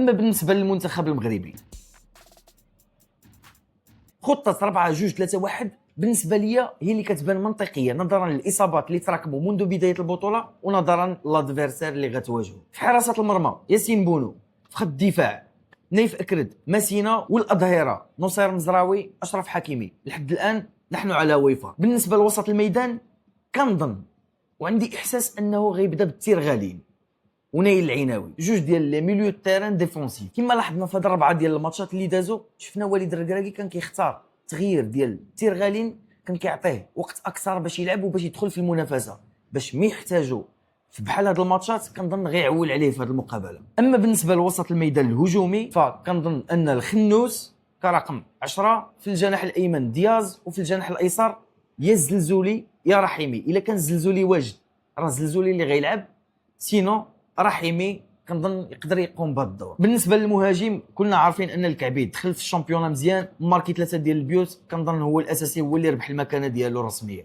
اما بالنسبه للمنتخب المغربي خطه 4-2-3-1 بالنسبه لي هي اللي كتبان منطقيه نظرا للاصابات اللي تراكموا منذ بدايه البطوله ونظرا للادفيرسير اللي غتواجهوا. في حراسه المرمى ياسين بونو، في خط الدفاع نايف اكرد، ماسينا، والاظهره نصير مزراوي، اشرف حكيمي. لحد الان نحن على وفاق. بالنسبه لوسط الميدان كنظن وعندي احساس انه غيبدا بالتيرغالين ونايل العناوي، جوج ديال لي ميليو تيران ديفونسيف. كما لاحظنا في هاد 4 ديال الماتشات اللي دازوا شفنا وليد الركراكي كان كيختار تغيير ديال تيرغالين، كان كيعطيه وقت اكثر باش يلعب وباش يدخل في المنافسه، باش ما يحتاجوا في بحال هاد الماتشات كنظن غيعول عليه في هاد المقابله. اما بالنسبه لوسط الميدان الهجومي فكنظن ان الخنوس كرقم 10، في الجناح الايمن دياز، وفي الجناح الايسر يا الزلزولي يا رحيمي. الا كان الزلزولي واجد راه الزلزولي اللي غيلعب، سينو رحيمي كنظن يقدر يقوم بهذا الدور. بالنسبه للمهاجم كلنا عارفين ان الكعبي دخل في الشامبيون مزيان، ماركي 3 ديال البيوت، كنظن هو الاساسي، هو اللي ربح المكانه ديالو الرسميه.